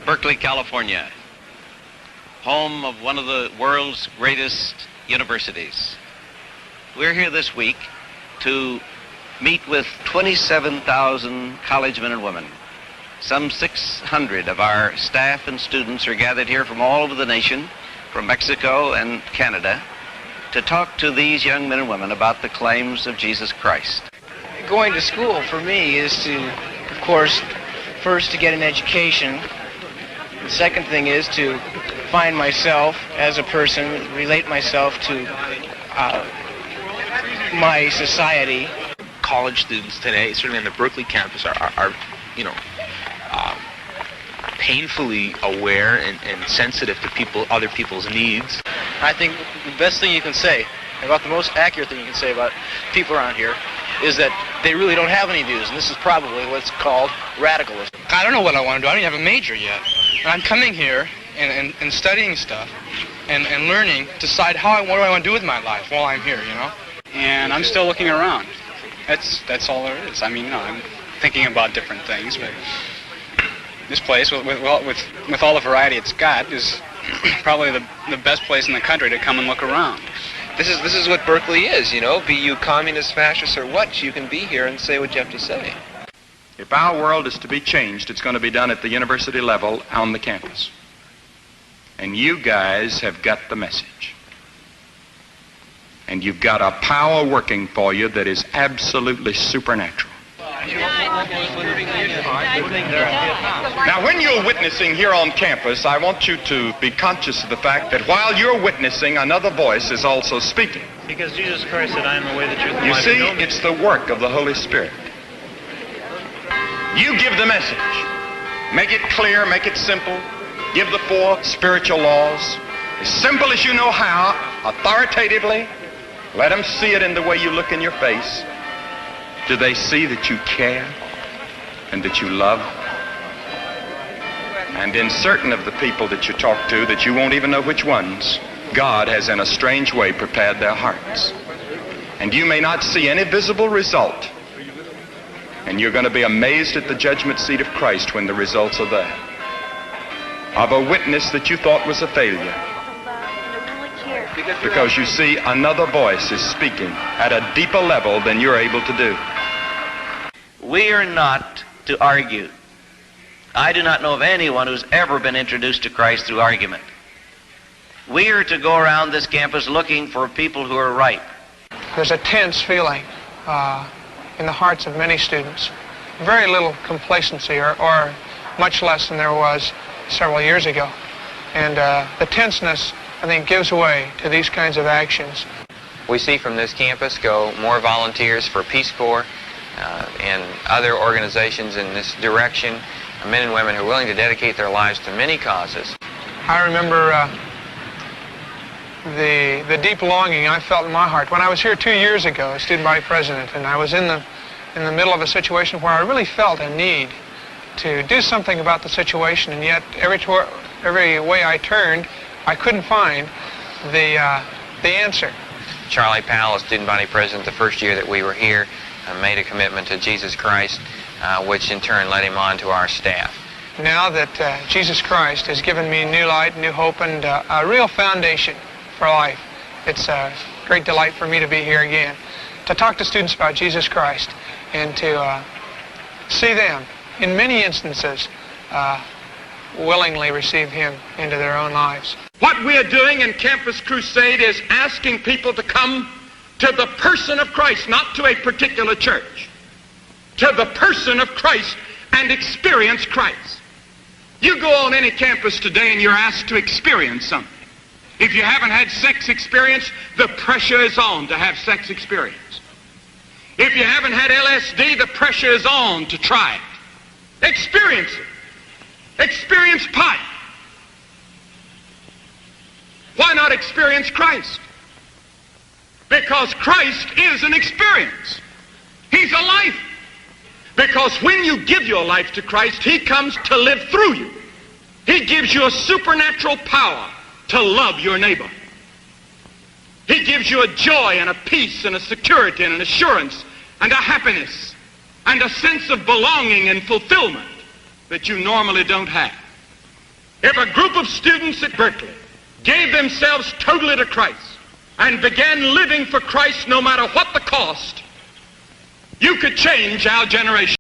Berkeley, California, home of one of the world's greatest universities. We're here this week to meet with 27,000 college men and women. Some 600 of our staff and students are gathered here from all over the nation, from Mexico and Canada, to talk to these young men and women about the claims of Jesus Christ. Going to school for me is to, of course, first to get an education. The second thing is to find myself as a person, relate myself to my society. College students today, certainly on the Berkeley campus, are painfully aware and sensitive to other people's needs. I think the best thing you can say, about the most accurate thing you can say about people around here, is that they really don't have any views, and this is probably what's called radicalism. I don't know what I want to do. I don't even have a major yet. And I'm coming here and studying stuff and learning to decide what do I want to do with my life while I'm here, you know? And I'm still looking around. That's all there is. I mean, I'm thinking about different things, but this place, with all the variety it's got, is probably the best place in the country to come and look around. This is what Berkeley is, you know. Be you communist, fascist, or what, you can be here and say what you have to say. If our world is to be changed, it's going to be done at the university level on the campus. And you guys have got the message. And you've got a power working for you that is absolutely supernatural. Now, when you're witnessing here on campus, I want you to be conscious of the fact that while you're witnessing, another voice is also speaking. Because Jesus Christ said, I am the way, the truth, and the You life. see, it's the work of the Holy Spirit. You give the message. Make it clear, make it simple. Give the 4 spiritual laws, as simple as you know how, authoritatively. Let them see it in the way you look in your face. Do they see that you care and that you love? And in certain of the people that you talk to, that you won't even know which ones, God has in a strange way prepared their hearts. And you may not see any visible result. And you're going to be amazed at the judgment seat of Christ when the results are there. Of a witness that you thought was a failure. Because you see, another voice is speaking at a deeper level than you're able to do. We are not to argue. I do not know of anyone who's ever been introduced to Christ through argument. We are to go around this campus looking for people who are right. There's a tense feeling in the hearts of many students. Very little complacency, or much less than there was several years ago. And the tenseness, I think, gives way to these kinds of actions. We see from this campus go more volunteers for Peace Corps and other organizations in this direction, men and women who are willing to dedicate their lives to many causes. I remember the deep longing I felt in my heart when I was here 2 years ago as student body president, and I was in the middle of a situation where I really felt a need to do something about the situation, and yet every way I turned, I couldn't find the answer. Charlie Powell, as student body president, the first year that we were here, made a commitment to Jesus Christ, which in turn led him on to our staff. Now that Jesus Christ has given me new light, new hope, and a real foundation for life, it's a great delight for me to be here again, to talk to students about Jesus Christ, and to see them, in many instances, willingly receive him into their own lives. What we're doing in Campus Crusade is asking people to come to the person of Christ, not to a particular church. To the person of Christ and experience Christ. You go on any campus today and you're asked to experience something. If you haven't had sex experience, the pressure is on to have sex experience. If you haven't had LSD, the pressure is on to try it. Experience it. Experience pot. Why not experience Christ? Because Christ is an experience. He's a life. Because when you give your life to Christ, he comes to live through you. He gives you a supernatural power to love your neighbor. He gives you a joy and a peace and a security and an assurance and a happiness and a sense of belonging and fulfillment that you normally don't have. If a group of students at Berkeley gave themselves totally to Christ and began living for Christ no matter what the cost, you could change our generation.